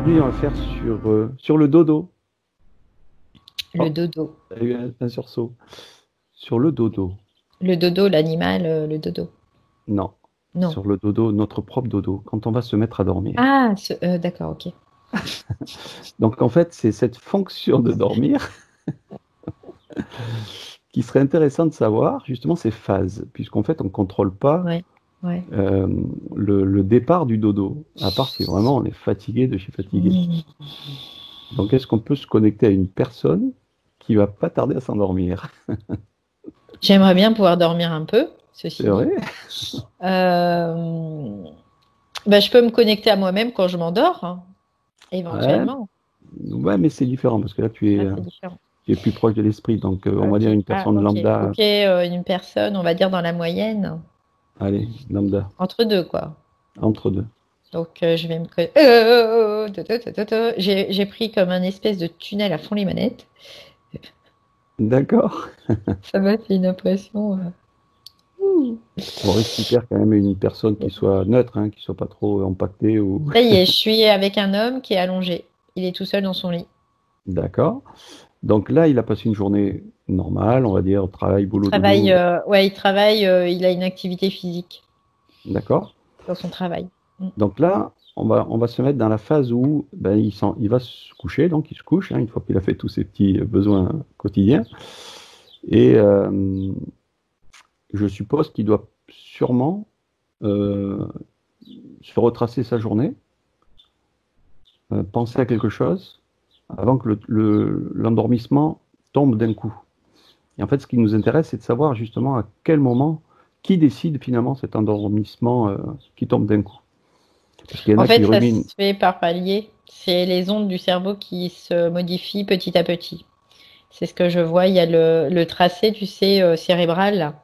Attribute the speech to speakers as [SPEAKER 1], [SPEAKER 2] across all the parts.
[SPEAKER 1] Aujourd'hui, on va faire sur le dodo.
[SPEAKER 2] Le
[SPEAKER 1] Oh,
[SPEAKER 2] dodo.
[SPEAKER 1] il y a eu un sursaut. Sur le dodo.
[SPEAKER 2] Le dodo, l'animal, le dodo.
[SPEAKER 1] Non.
[SPEAKER 2] Non.
[SPEAKER 1] Sur le dodo, notre propre dodo, quand on va se mettre à dormir.
[SPEAKER 2] Ah, d'accord, ok.
[SPEAKER 1] Donc, en fait, c'est cette fonction de dormir qui serait intéressant de savoir, justement, ces phases, puisqu'en fait, on ne contrôle pas
[SPEAKER 2] Ouais, ouais.
[SPEAKER 1] euh, le départ du dodo, à part si vraiment on est fatigué de chez fatigué.
[SPEAKER 2] Mmh.
[SPEAKER 1] Donc, est-ce qu'on peut se connecter à une personne qui va pas tarder à s'endormir?
[SPEAKER 2] J'aimerais bien pouvoir dormir un peu,
[SPEAKER 1] C'est
[SPEAKER 2] ceci dit.
[SPEAKER 1] vrai?
[SPEAKER 2] Bah, je peux me connecter à moi-même quand je m'endors, hein,
[SPEAKER 1] Ouais,
[SPEAKER 2] éventuellement.
[SPEAKER 1] ouais, mais c'est différent, parce que là,
[SPEAKER 2] Ah, c'est différent.
[SPEAKER 1] tu es plus proche de l'esprit. Donc, on va dire
[SPEAKER 2] Ok.
[SPEAKER 1] une
[SPEAKER 2] Ah,
[SPEAKER 1] personne
[SPEAKER 2] ok.
[SPEAKER 1] lambda.
[SPEAKER 2] Ok, une personne, on va dire dans la moyenne,
[SPEAKER 1] Allez, lambda,
[SPEAKER 2] entre deux, quoi.
[SPEAKER 1] entre deux.
[SPEAKER 2] Donc, je vais me... J'ai pris comme un espèce de tunnel à fond les manettes.
[SPEAKER 1] D'accord.
[SPEAKER 2] Ça m'a fait une impression. Ouh.
[SPEAKER 1] On récupère quand même une personne qui soit neutre, hein, qui soit pas trop impactée ou.
[SPEAKER 2] Ça y est, je suis avec un homme qui est allongé. Il est tout seul dans son lit.
[SPEAKER 1] D'accord. Donc là, il a passé une journée normale, on va dire, travail,
[SPEAKER 2] Il
[SPEAKER 1] boulot,
[SPEAKER 2] travaille,
[SPEAKER 1] dodo.
[SPEAKER 2] ouais, il travaille, il a une activité physique
[SPEAKER 1] D'accord.
[SPEAKER 2] dans son travail. Mm.
[SPEAKER 1] Donc là, on va se mettre dans la phase où ben, il va se coucher, donc il se couche, hein, une fois qu'il a fait tous ses petits besoins quotidiens. Et je suppose qu'il doit sûrement euh, se retracer sa journée, penser à quelque chose, avant que l'endormissement tombe d'un coup. Et en fait, ce qui nous intéresse, c'est de savoir justement à quel moment, qui décide finalement cet endormissement qui tombe d'un coup. Parce qu'il y en
[SPEAKER 2] En
[SPEAKER 1] a qui
[SPEAKER 2] fait, ça
[SPEAKER 1] ruminent.
[SPEAKER 2] se fait par palier. C'est les ondes du cerveau qui se modifient petit à petit. C'est ce que je vois. Il y a le tracé, tu sais, cérébral, là.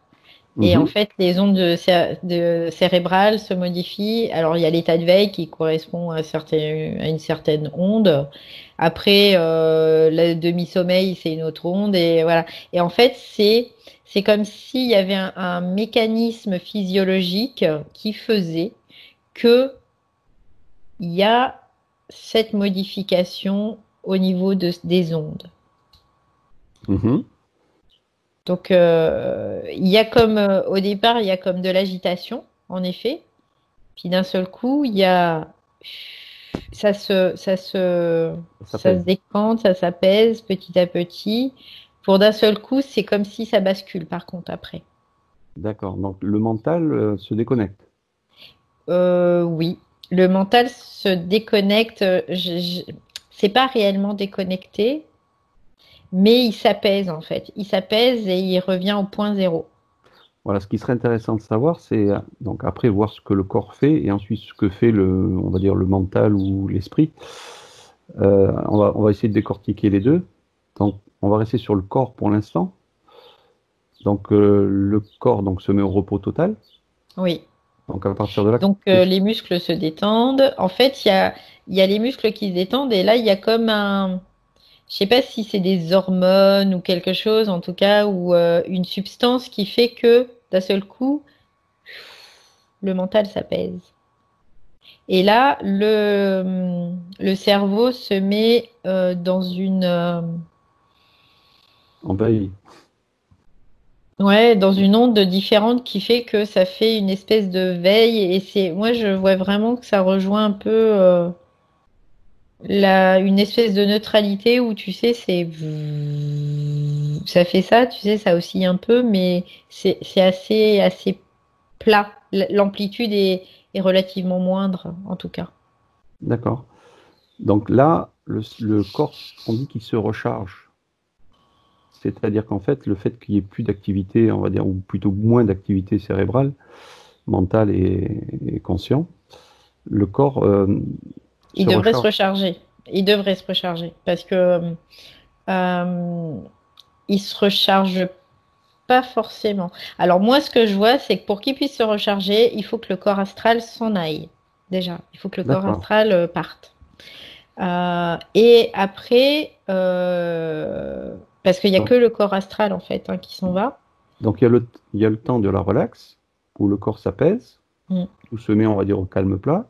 [SPEAKER 2] Et en
[SPEAKER 1] Mhm.
[SPEAKER 2] fait, les ondes de cérébrales se modifient. Alors, il y a l'état de veille qui correspond à une certaine onde. Après, le demi-sommeil, c'est une autre onde. Et voilà. Et en fait, c'est comme s'il y avait un mécanisme physiologique qui faisait que il y a cette modification au niveau des ondes.
[SPEAKER 1] Mhm.
[SPEAKER 2] Donc, il y a comme, au départ, il y a comme de l'agitation, en effet. Puis d'un seul coup, il y a ça se ça se
[SPEAKER 1] Ça
[SPEAKER 2] ça se
[SPEAKER 1] pèse.
[SPEAKER 2] décante, ça s'apaise petit à petit. Pour d'un seul coup, c'est comme si ça bascule par contre après.
[SPEAKER 1] D'accord. Donc le mental se déconnecte.
[SPEAKER 2] Oui, le mental se déconnecte. C'est pas réellement déconnecté, mais il s'apaise en fait. Il s'apaise et il revient au point zéro.
[SPEAKER 1] Voilà, ce qui serait intéressant de savoir, c'est donc après voir ce que le corps fait et ensuite ce que fait on va dire le mental ou l'esprit. On va essayer de décortiquer les deux. Donc, on va rester sur le corps pour l'instant. Donc, le corps donc se met au repos total.
[SPEAKER 2] Oui.
[SPEAKER 1] Donc, à partir de là,
[SPEAKER 2] Donc
[SPEAKER 1] qu'est-ce
[SPEAKER 2] les muscles se détendent. En fait, il y a les muscles qui se détendent et là, il y a comme un, je sais pas si c'est des hormones ou quelque chose, en tout cas, ou une substance qui fait que d'un seul coup, le mental s'apaise. Et là, le cerveau se met dans une,
[SPEAKER 1] on va
[SPEAKER 2] ouais, dans une onde différente qui fait que ça fait une espèce de veille. Et moi, je vois vraiment que ça rejoint un peu une espèce de neutralité où tu sais, ça fait ça, tu sais, ça oscille un peu, mais c'est assez plat. L'amplitude est relativement moindre, en tout cas.
[SPEAKER 1] D'accord. Donc là, le corps, on dit qu'il se recharge. C'est-à-dire qu'en fait, le fait qu'il n'y ait plus d'activité, on va dire, ou plutôt moins d'activité cérébrale, mentale et conscient, le corps
[SPEAKER 2] Il
[SPEAKER 1] se
[SPEAKER 2] devrait se
[SPEAKER 1] recharge.
[SPEAKER 2] recharger. Il devrait se recharger parce que euh, il se recharge pas forcément. Alors moi, ce que je vois, c'est que pour qu'il puisse se recharger, il faut que le corps astral s'en aille. Déjà, il faut que le corps
[SPEAKER 1] D'accord.
[SPEAKER 2] astral parte. Et après, parce qu'il n'y a que
[SPEAKER 1] Donc,
[SPEAKER 2] le corps astral en fait hein, qui s'en va.
[SPEAKER 1] donc il y a le temps de la relaxe, où le corps s'apaise,
[SPEAKER 2] Mm.
[SPEAKER 1] tout se met, on va dire, au calme plat.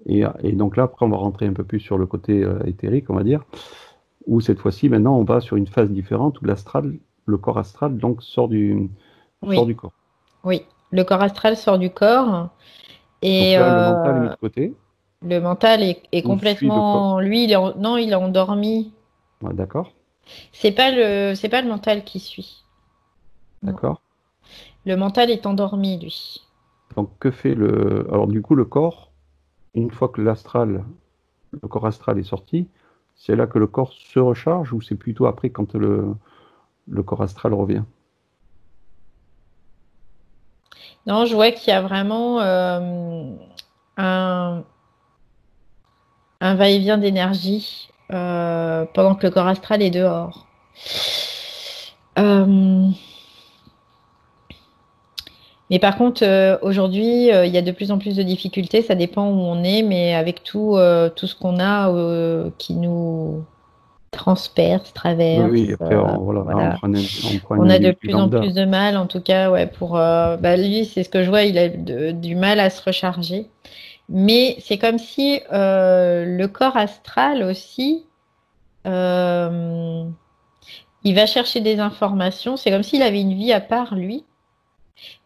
[SPEAKER 1] Et donc là, après, on va rentrer un peu plus sur le côté éthérique, on va dire, où cette fois-ci, maintenant, on va sur une phase différente où le corps astral, donc, sort
[SPEAKER 2] Oui,
[SPEAKER 1] du corps.
[SPEAKER 2] oui. Le corps astral sort du corps
[SPEAKER 1] Donc
[SPEAKER 2] et
[SPEAKER 1] là, le mental est mis de côté,
[SPEAKER 2] le mental est
[SPEAKER 1] on suit le corps.
[SPEAKER 2] complètement. Lui, non, il est endormi.
[SPEAKER 1] Ouais, d'accord,
[SPEAKER 2] C'est pas le mental qui suit. Non.
[SPEAKER 1] d'accord.
[SPEAKER 2] Le mental est endormi, lui.
[SPEAKER 1] Donc, que fait le... Alors, du coup, le corps, une fois que le corps astral est sorti, c'est là que le corps se recharge ou c'est plutôt après quand le corps astral revient?
[SPEAKER 2] Non, je vois qu'il y a vraiment un, un va-et-vient d'énergie pendant que le corps astral est dehors. Euh, mais par contre, aujourd'hui, il y a de plus en plus de difficultés. Ça dépend où on est, mais avec tout ce qu'on a qui nous transperce,
[SPEAKER 1] Oui,
[SPEAKER 2] traverse,
[SPEAKER 1] oui, après, voilà,
[SPEAKER 2] voilà.
[SPEAKER 1] on prend un
[SPEAKER 2] On a de
[SPEAKER 1] individu
[SPEAKER 2] plus en
[SPEAKER 1] lambda.
[SPEAKER 2] plus de mal, en tout cas, ouais, pour bah, lui, c'est ce que je vois, il a du mal à se recharger. Mais c'est comme si le corps astral aussi, euh, il va chercher des informations. C'est comme s'il avait une vie à part, lui,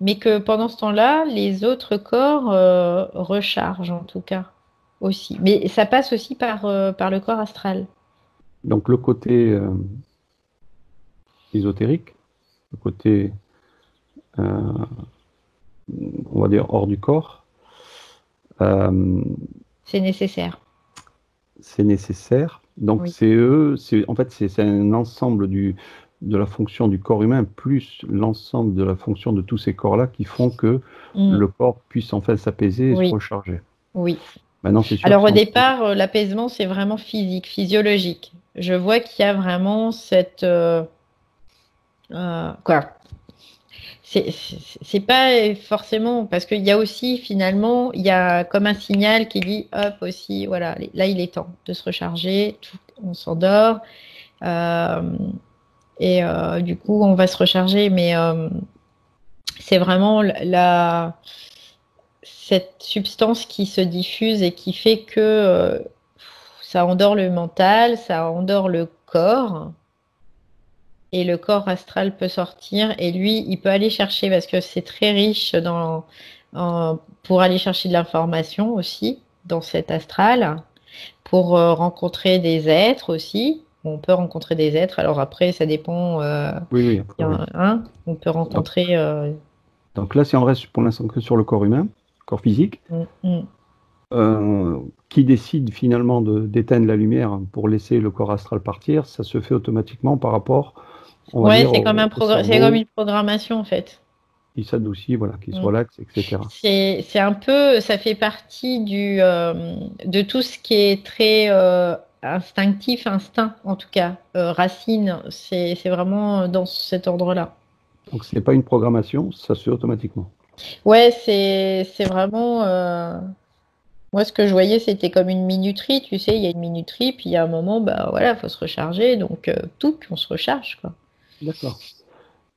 [SPEAKER 2] mais que pendant ce temps-là, les autres corps rechargent, en tout cas, aussi. Mais ça passe aussi par le corps astral.
[SPEAKER 1] Donc, le côté ésotérique, le côté, euh, on va dire, hors du corps, euh,
[SPEAKER 2] C'est nécessaire.
[SPEAKER 1] c'est nécessaire. Donc,
[SPEAKER 2] Oui.
[SPEAKER 1] en fait, c'est un ensemble de la fonction du corps humain, plus l'ensemble de la fonction de tous ces corps-là qui font que
[SPEAKER 2] Mm.
[SPEAKER 1] le corps puisse enfin s'apaiser et se
[SPEAKER 2] Oui,
[SPEAKER 1] recharger.
[SPEAKER 2] oui.
[SPEAKER 1] Maintenant, c'est sûr
[SPEAKER 2] Alors
[SPEAKER 1] que
[SPEAKER 2] au
[SPEAKER 1] si on...
[SPEAKER 2] départ, l'apaisement, c'est vraiment physique, physiologique. Je vois qu'il y a vraiment cette... quoi? C'est pas forcément... Parce qu'il y a aussi, finalement, il y a comme un signal qui dit, hop, aussi, voilà, là, il est temps de se recharger, on s'endort, euh, et du coup, on va se recharger, mais c'est vraiment cette substance qui se diffuse et qui fait que ça endort le mental, ça endort le corps, et le corps astral peut sortir, et lui, il peut aller chercher, parce que c'est très riche pour aller chercher de l'information aussi, dans cet astral, pour rencontrer des êtres aussi. On peut rencontrer des êtres, alors après, ça dépend.
[SPEAKER 1] Oui, oui, après,
[SPEAKER 2] Il y
[SPEAKER 1] oui.
[SPEAKER 2] en a un, on peut
[SPEAKER 1] Donc,
[SPEAKER 2] rencontrer.
[SPEAKER 1] donc là, si on reste pour l'instant que sur le corps humain, corps physique,
[SPEAKER 2] Mm, mm.
[SPEAKER 1] qui décide finalement d'éteindre la lumière pour laisser le corps astral partir, ça se fait automatiquement par rapport, on va
[SPEAKER 2] Ouais,
[SPEAKER 1] dire, au
[SPEAKER 2] c'est comme
[SPEAKER 1] cerveau
[SPEAKER 2] une programmation en fait.
[SPEAKER 1] qui s'adoucit, voilà, qui se
[SPEAKER 2] Mm.
[SPEAKER 1] relaxe, etc.
[SPEAKER 2] C'est un peu, ça fait partie de tout ce qui est très instinctif, instinct en tout cas, racine, c'est vraiment dans cet ordre-là.
[SPEAKER 1] Donc c'est pas une programmation, ça se fait automatiquement.
[SPEAKER 2] Ouais, c'est vraiment, moi ce que je voyais c'était comme une minuterie, tu sais, il y a une minuterie, puis il y a un moment, bah voilà, faut se recharger, donc tout, puis on se recharge quoi.
[SPEAKER 1] D'accord.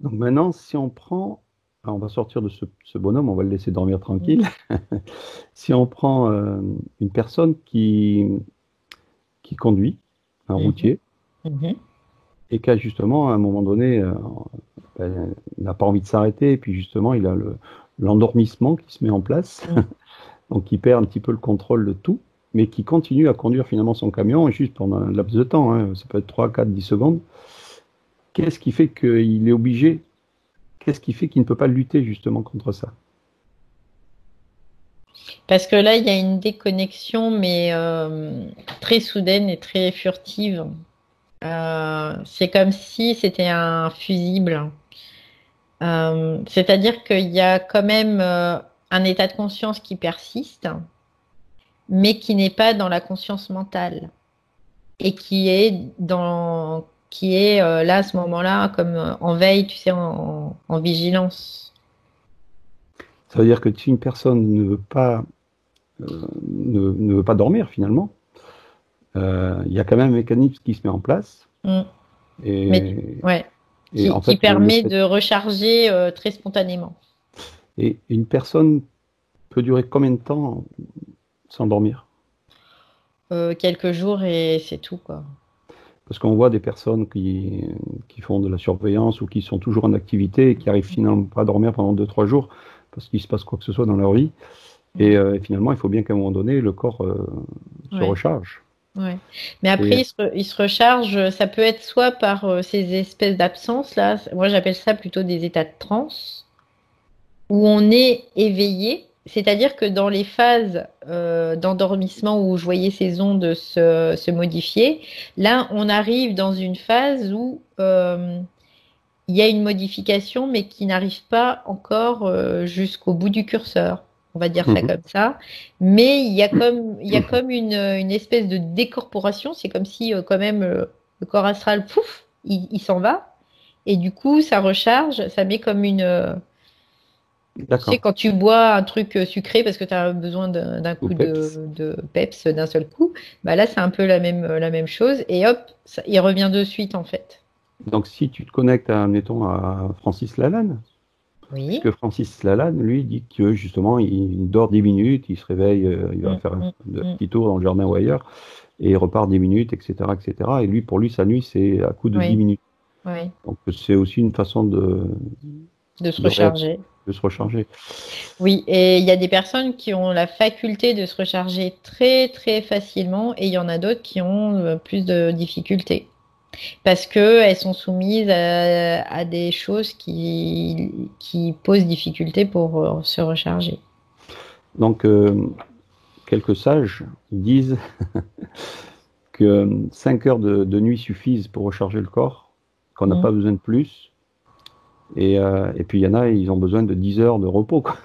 [SPEAKER 1] Donc maintenant, si on prend, alors, on va sortir de ce bonhomme, on va le laisser dormir
[SPEAKER 2] Mm.
[SPEAKER 1] tranquille. Si on prend une personne qui conduit, un
[SPEAKER 2] Mhm.
[SPEAKER 1] routier,
[SPEAKER 2] Mhm.
[SPEAKER 1] et qui a justement, à un moment donné, ben, n'a pas envie de s'arrêter, et puis justement, il a l'endormissement qui se met en place,
[SPEAKER 2] Mm.
[SPEAKER 1] donc il perd un petit peu le contrôle de tout, mais qui continue à conduire finalement son camion, juste pendant un laps de temps, hein, ça peut être 3, 4, 10 secondes. Qu'est-ce qui fait qu'il est obligé, qu'est-ce qui fait qu'il ne peut pas lutter justement contre ça?
[SPEAKER 2] Parce que là, il y a une déconnexion, mais très soudaine et très furtive. C'est comme si c'était un fusible. C'est-à-dire qu'il y a quand même un état de conscience qui persiste, mais qui n'est pas dans la conscience mentale et qui est là à ce moment-là comme en veille, tu sais, en vigilance.
[SPEAKER 1] Ça veut dire que si une personne ne veut pas dormir finalement, il y a quand même un mécanisme qui se met en place.
[SPEAKER 2] Mm. Mais
[SPEAKER 1] Et,
[SPEAKER 2] ouais,
[SPEAKER 1] et en
[SPEAKER 2] qui
[SPEAKER 1] fait, le
[SPEAKER 2] permet
[SPEAKER 1] fait,
[SPEAKER 2] de recharger très spontanément.
[SPEAKER 1] et une personne peut durer combien de temps sans dormir?
[SPEAKER 2] quelques jours et c'est tout, quoi.
[SPEAKER 1] Parce qu'on voit des personnes qui font de la surveillance ou qui sont toujours en activité et qui arrivent finalement pas à dormir pendant 2, 3 jours parce qu'il se passe quoi que ce soit dans leur vie. Et finalement, il faut bien qu'à un moment donné, le corps se
[SPEAKER 2] Ouais,
[SPEAKER 1] recharge.
[SPEAKER 2] ouais. Mais après,
[SPEAKER 1] Et
[SPEAKER 2] il se recharge, ça peut être soit par ces espèces d'absences, là, moi j'appelle ça plutôt des états de transe, où on est éveillé, c'est-à-dire que dans les phases d'endormissement où je voyais ces ondes se modifier, là, on arrive dans une phase où il y a une modification, mais qui n'arrive pas encore jusqu'au bout du curseur. On va dire ça
[SPEAKER 1] Mhm.
[SPEAKER 2] comme ça. Mais il y a comme une espèce de décorporation. C'est comme si quand même le corps astral, pouf, il s'en va. Et du coup, ça recharge, ça met comme une, tu sais,
[SPEAKER 1] D'accord.
[SPEAKER 2] quand tu bois un truc sucré parce que tu as besoin d'un
[SPEAKER 1] Ou
[SPEAKER 2] coup
[SPEAKER 1] PEPS.
[SPEAKER 2] de peps d'un seul coup, bah là, c'est un peu la même chose. Et hop, il revient de suite, en fait.
[SPEAKER 1] Donc, si tu te connectes, mettons, à Francis Lalanne, parce
[SPEAKER 2] Oui.
[SPEAKER 1] que Francis Lalanne, lui, dit que justement, il dort 10 minutes, il se réveille, il va
[SPEAKER 2] Mm,
[SPEAKER 1] faire un
[SPEAKER 2] mm, mm.
[SPEAKER 1] petit tour dans le jardin ou ailleurs, et il repart 10 minutes, etc., etc. Et lui, pour lui, sa nuit, c'est à coup de 10
[SPEAKER 2] Oui,
[SPEAKER 1] minutes.
[SPEAKER 2] oui.
[SPEAKER 1] Donc, c'est aussi une façon
[SPEAKER 2] De se
[SPEAKER 1] de, ré-
[SPEAKER 2] recharger.
[SPEAKER 1] de se recharger.
[SPEAKER 2] Oui, et il y a des personnes qui ont la faculté de se recharger très très facilement et il y en a d'autres qui ont plus de difficultés parce que elles sont soumises à des choses qui posent difficulté pour se recharger.
[SPEAKER 1] Donc, quelques sages disent que 5 heures de nuit suffisent pour recharger le corps, qu'on n'a
[SPEAKER 2] Mm.
[SPEAKER 1] pas besoin de plus. Et puis, il y en a, ils ont besoin de 10 heures de repos, quoi.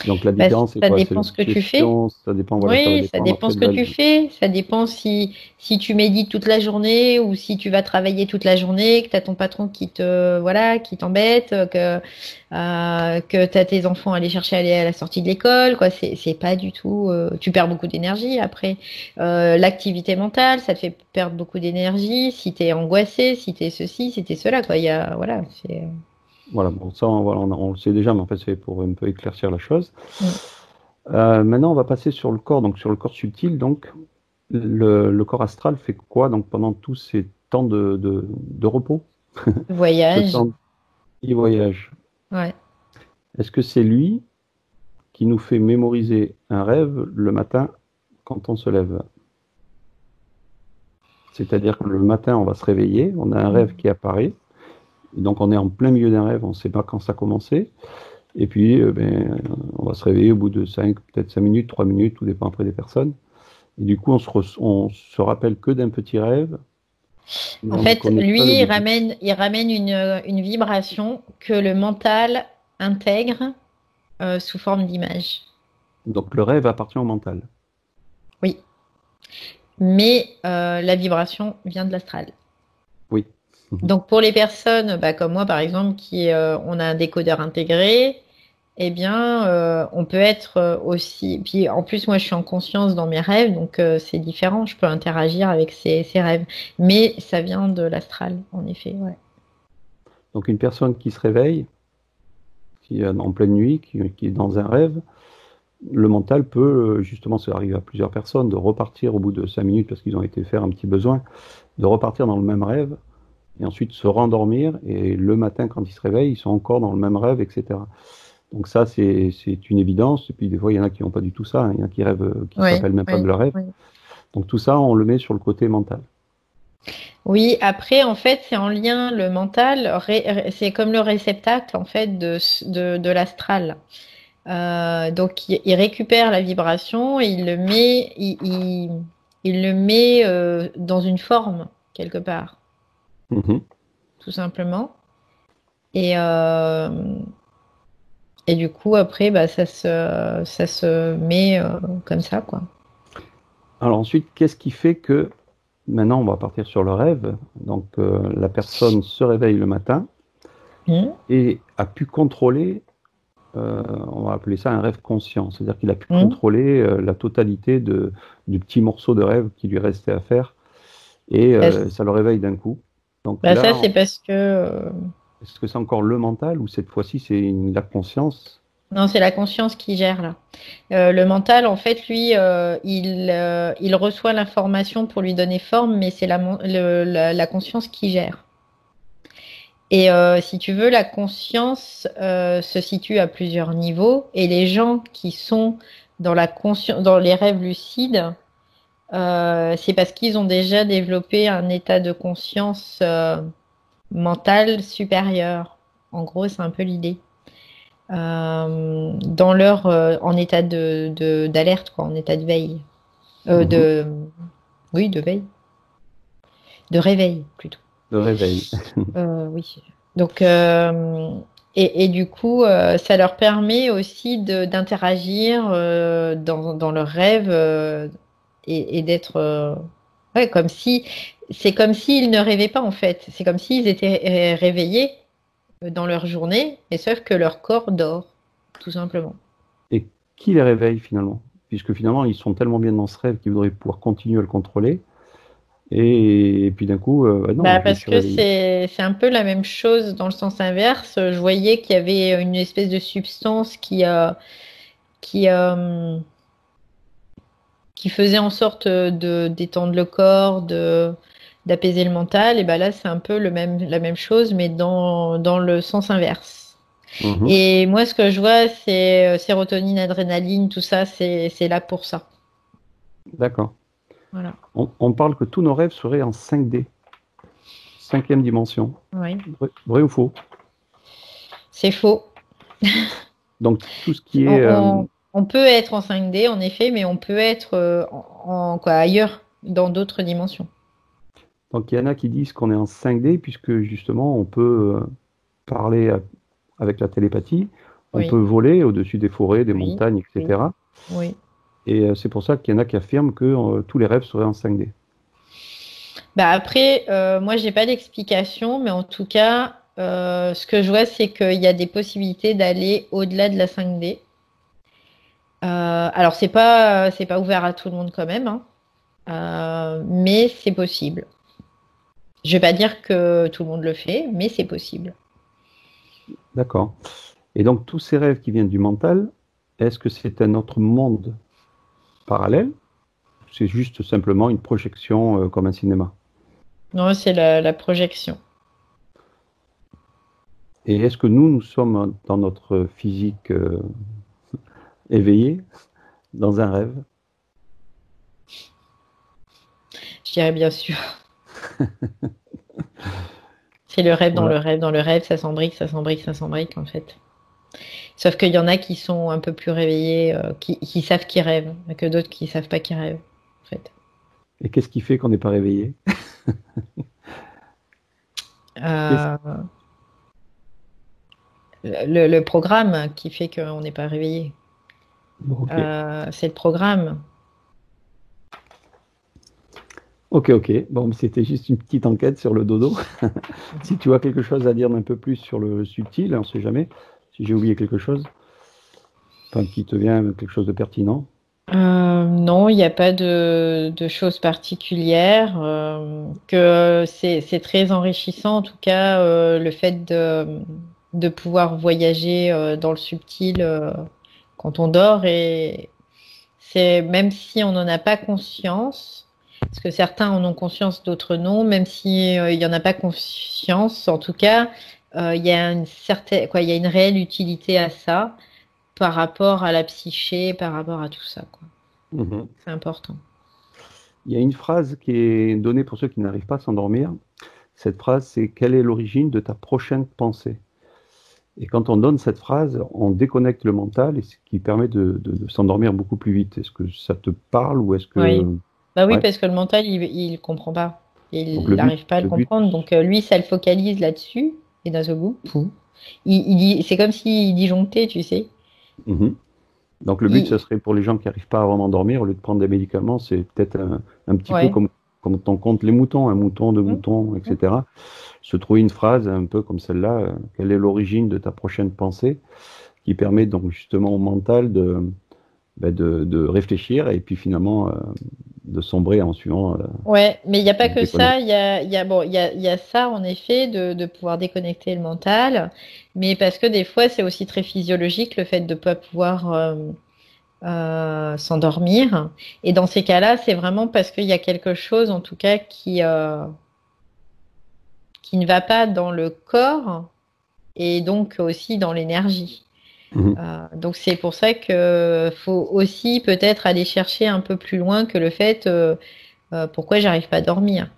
[SPEAKER 1] Donc, la
[SPEAKER 2] Bah,
[SPEAKER 1] différence, c'est
[SPEAKER 2] ça
[SPEAKER 1] quoi? C'est
[SPEAKER 2] dépend ce que tu fais.
[SPEAKER 1] l'obsession, ça dépend, voilà, ça va
[SPEAKER 2] Oui, ça
[SPEAKER 1] dépendre
[SPEAKER 2] dépend
[SPEAKER 1] après
[SPEAKER 2] ce
[SPEAKER 1] de
[SPEAKER 2] que tu fais. Ça dépend si tu médites toute la journée ou si tu vas travailler toute la journée, que tu as ton patron voilà, qui t'embête, que tu as tes enfants à aller chercher à la sortie de l'école, quoi. C'est pas du tout, tu perds beaucoup d'énergie après. L'activité mentale, ça te fait perdre beaucoup d'énergie. Si tu es angoissé, si tu es ceci, si tu es cela, quoi. Voilà, c'est,
[SPEAKER 1] Voilà, bon, ça, voilà, on le sait déjà, mais en fait, c'est pour un peu éclaircir la chose.
[SPEAKER 2] mm.
[SPEAKER 1] Maintenant, on va passer sur le corps, donc sur le corps subtil. Donc, le corps astral fait quoi donc pendant tous ces temps de repos, ce
[SPEAKER 2] Voyage.
[SPEAKER 1] temps de voyage?
[SPEAKER 2] Ouais.
[SPEAKER 1] Est-ce que c'est lui qui nous fait mémoriser un rêve le matin quand on se lève? C'est-à-dire que le matin, on va se réveiller, on a un rêve qui apparaît, et donc on est en plein milieu d'un rêve, on ne sait pas quand ça a commencé, et puis on va se réveiller au bout de 5, peut-être 5 minutes, 3 minutes, tout dépend après des personnes. Et du coup, on se rappelle que d'un petit rêve, mais
[SPEAKER 2] En
[SPEAKER 1] on ne
[SPEAKER 2] fait,
[SPEAKER 1] connaît pas le
[SPEAKER 2] lui,
[SPEAKER 1] début.
[SPEAKER 2] il ramène une vibration que le mental intègre sous forme d'image.
[SPEAKER 1] Donc le rêve appartient au mental.
[SPEAKER 2] Oui, mais la vibration vient de l'astral.
[SPEAKER 1] Oui. Mhm.
[SPEAKER 2] Donc pour les personnes bah, comme moi, par exemple, on a un décodeur intégré, eh bien, on peut être aussi. Puis en plus, moi, je suis en conscience dans mes rêves, donc c'est différent. Je peux interagir avec ces rêves, mais ça vient de l'astral, en effet. Ouais.
[SPEAKER 1] Donc une personne qui se réveille, qui est en pleine nuit, qui est dans un rêve, le mental peut, justement, ça arrive à plusieurs personnes, de repartir au bout de 5 minutes parce qu'ils ont été faire un petit besoin, de repartir dans le même rêve et ensuite se rendormir. Et le matin, quand ils se réveillent, ils sont encore dans le même rêve, etc. Donc ça, c'est une évidence. Et puis des fois, il y en a qui n'ont pas du tout ça, hein. Il y en a qui rêvent, qui ne se
[SPEAKER 2] Ouais,
[SPEAKER 1] rappellent même pas de
[SPEAKER 2] ouais,
[SPEAKER 1] leur rêve.
[SPEAKER 2] ouais.
[SPEAKER 1] Donc tout ça, on le met sur le côté mental.
[SPEAKER 2] Oui, après, en fait, c'est en lien, le mental, c'est comme le réceptacle, en fait, de l'astral. Donc, il récupère la vibration et il le met dans une forme, quelque part,
[SPEAKER 1] Mhm.
[SPEAKER 2] tout simplement. Et, euh, et du coup, après, bah, ça se met comme ça, quoi.
[SPEAKER 1] Alors ensuite, qu'est-ce qui fait que, maintenant on va partir sur le rêve, donc la personne se réveille le matin
[SPEAKER 2] Mmh,
[SPEAKER 1] et a pu contrôler, on va appeler ça un rêve conscient, c'est-à-dire qu'il a pu
[SPEAKER 2] mmh.
[SPEAKER 1] contrôler la totalité du petit morceau de rêve qui lui restait à faire et
[SPEAKER 2] Bah,
[SPEAKER 1] ça le réveille d'un coup. Donc
[SPEAKER 2] bah, ça,
[SPEAKER 1] là,
[SPEAKER 2] c'est parce que
[SPEAKER 1] est-ce que c'est encore le mental ou cette fois-ci c'est la conscience?
[SPEAKER 2] Non, c'est la conscience qui gère là. Le mental, en fait, lui, il reçoit l'information pour lui donner forme, mais c'est la conscience qui gère. Et si tu veux, la conscience se situe à plusieurs niveaux, et les gens qui sont dans la conscience, dans les rêves lucides, c'est parce qu'ils ont déjà développé un état de conscience mentale supérieur. En gros, c'est un peu l'idée. Dans leur en état d'alerte, quoi, en état de veille,
[SPEAKER 1] Mhm.
[SPEAKER 2] de oui, de veille, de réveil plutôt.
[SPEAKER 1] De réveil.
[SPEAKER 2] Oui. Donc et du coup, ça leur permet aussi d'interagir dans leur rêve et d'être ouais, comme si c'est comme s'ils ne rêvaient pas en fait. C'est comme s'ils étaient réveillés dans leur journée, et sauf que leur corps dort, tout simplement.
[SPEAKER 1] Et qui les réveille finalement? Puisque finalement, ils sont tellement bien dans ce rêve qu'ils voudraient pouvoir continuer à le contrôler. Et puis d'un coup, ah non,
[SPEAKER 2] Bah
[SPEAKER 1] je me
[SPEAKER 2] parce
[SPEAKER 1] suis
[SPEAKER 2] que
[SPEAKER 1] réveillé.
[SPEAKER 2] c'est un peu la même chose dans le sens inverse. Je voyais qu'il y avait une espèce de substance qui qui faisait en sorte de d'étendre le corps, de d'apaiser le mental. Et ben là, c'est un peu la même chose, mais dans le sens inverse.
[SPEAKER 1] Mhm.
[SPEAKER 2] Et moi, ce que je vois, c'est sérotonine, adrénaline, tout ça, c'est là pour ça.
[SPEAKER 1] D'accord.
[SPEAKER 2] Voilà.
[SPEAKER 1] On parle que tous nos rêves seraient en 5D, cinquième dimension.
[SPEAKER 2] Oui.
[SPEAKER 1] Vrai ou faux?
[SPEAKER 2] C'est faux.
[SPEAKER 1] Donc tout ce qui
[SPEAKER 2] C'est-
[SPEAKER 1] est
[SPEAKER 2] on peut être en 5D, en effet, mais on peut être quoi, ailleurs, dans d'autres dimensions.
[SPEAKER 1] donc il y en a qui disent qu'on est en 5D puisque justement on peut parler avec la télépathie, on peut
[SPEAKER 2] Oui,
[SPEAKER 1] voler au-dessus des forêts, des
[SPEAKER 2] oui,
[SPEAKER 1] montagnes,
[SPEAKER 2] oui,
[SPEAKER 1] etc.
[SPEAKER 2] oui.
[SPEAKER 1] Et c'est pour ça qu'il y en a qui affirment que tous les rêves seraient en 5D.
[SPEAKER 2] Bah après, moi, j'ai pas d'explication, mais en tout cas, ce que je vois, c'est qu'il y a des possibilités d'aller au-delà de la 5D. Alors, c'est pas ouvert à tout le monde quand même, hein. Mais c'est possible. Je vais pas dire que tout le monde le fait, mais c'est possible.
[SPEAKER 1] D'accord. Et donc tous ces rêves qui viennent du mental, est-ce que c'est un autre monde parallèle? C'est juste simplement une projection comme un cinéma.
[SPEAKER 2] Non, c'est la projection.
[SPEAKER 1] Et est-ce que nous sommes dans notre physique éveillé, dans un rêve?
[SPEAKER 2] Je dirais bien sûr. C'est le rêve dans
[SPEAKER 1] Voilà.
[SPEAKER 2] le rêve dans le rêve, ça s'embrique, ça s'embrique, ça s'embrique en fait. Sauf qu'il y en a qui sont un peu plus réveillés, qui savent qu'ils rêvent, que d'autres qui savent pas qu'ils rêvent, en fait.
[SPEAKER 1] Et qu'est-ce qui fait qu'on n'est pas réveillé? Qu'est-ce-
[SPEAKER 2] Euh, le programme qui fait qu'on n'est pas réveillé.
[SPEAKER 1] Bon, ok.
[SPEAKER 2] C'est le programme.
[SPEAKER 1] Ok, ok. Bon, c'était juste une petite enquête sur le dodo. Si tu as quelque chose à dire un peu plus sur le subtil, on ne sait jamais. Si j'ai oublié quelque chose, enfin, qui te vient quelque chose de pertinent.
[SPEAKER 2] Non, il n'y a pas de choses particulières. Que c'est très enrichissant, en tout cas, le fait de pouvoir voyager dans le subtil quand on dort. Et c'est même si on n'en a pas conscience, parce que certains en ont conscience, d'autres non, même si il y en a pas conscience, en tout cas, il y a une certaine, quoi, il y a une réelle utilité à ça par rapport à la psyché, par rapport à tout ça, quoi.
[SPEAKER 1] Mhm.
[SPEAKER 2] C'est important.
[SPEAKER 1] Il y a une phrase qui est donnée pour ceux qui n'arrivent pas à s'endormir. Cette phrase, c'est: quelle est l'origine de ta prochaine pensée? Et quand on donne cette phrase, on déconnecte le mental et ce qui permet de s'endormir beaucoup plus vite. Est-ce que ça te parle ou est-ce
[SPEAKER 2] Oui.
[SPEAKER 1] que...
[SPEAKER 2] Bah oui,
[SPEAKER 1] Ouais.
[SPEAKER 2] parce que le mental, il comprend pas.
[SPEAKER 1] Donc
[SPEAKER 2] Il n'arrive pas à le
[SPEAKER 1] le but,
[SPEAKER 2] comprendre. Donc lui, ça le focalise là-dessus. Et d'un seul coup, pouf. C'est comme s'il disjonctait, tu sais.
[SPEAKER 1] Mhm. Donc le but,
[SPEAKER 2] Il,
[SPEAKER 1] ça serait pour les gens qui n'arrivent pas à vraiment dormir, au lieu de prendre des médicaments, c'est peut-être un petit peu
[SPEAKER 2] ouais.
[SPEAKER 1] comme on compte les moutons, un mouton, deux
[SPEAKER 2] Hum,
[SPEAKER 1] moutons,
[SPEAKER 2] hum.
[SPEAKER 1] etc. Se trouver une phrase un peu comme celle-là, quelle est l'origine de ta prochaine pensée, qui permet donc justement au mental de réfléchir et puis finalement de sombrer en suivant.
[SPEAKER 2] Ouais, mais il n'y a pas que
[SPEAKER 1] Déconnecter.
[SPEAKER 2] ça. Il y a ça en effet de pouvoir déconnecter le mental, mais parce que des fois c'est aussi très physiologique le fait de ne pas pouvoir s'endormir. Et dans ces cas-là, c'est vraiment parce qu'il y a quelque chose, en tout cas, qui ne va pas dans le corps et donc aussi dans l'énergie.
[SPEAKER 1] Mhm.
[SPEAKER 2] Donc c'est pour ça que faut aussi peut-être aller chercher un peu plus loin que le fait pourquoi j'arrive pas à dormir.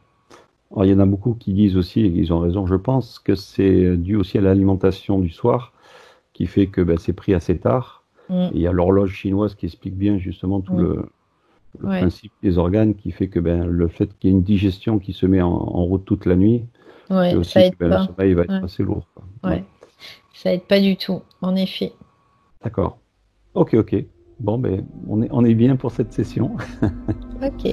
[SPEAKER 1] Alors, il y en a beaucoup qui disent aussi, et ils ont raison, je pense, que c'est dû aussi à l'alimentation du soir, qui fait que ben, c'est pris assez tard.
[SPEAKER 2] Mm,
[SPEAKER 1] Et il y a l'horloge chinoise qui explique bien justement tout
[SPEAKER 2] mm,
[SPEAKER 1] le
[SPEAKER 2] ouais,
[SPEAKER 1] principe des organes, qui fait que ben, le fait qu'il y ait une digestion qui se met en route toute la nuit, fait
[SPEAKER 2] ouais, ça
[SPEAKER 1] aussi que
[SPEAKER 2] aide
[SPEAKER 1] ben, le
[SPEAKER 2] pas.
[SPEAKER 1] sommeil va être
[SPEAKER 2] Ouais,
[SPEAKER 1] assez lourd, quoi. Ouais,
[SPEAKER 2] ouais, ça aide pas du tout, en effet.
[SPEAKER 1] d'accord. Ok, ok. Bon, ben, on est bien pour cette session.
[SPEAKER 2] Ok.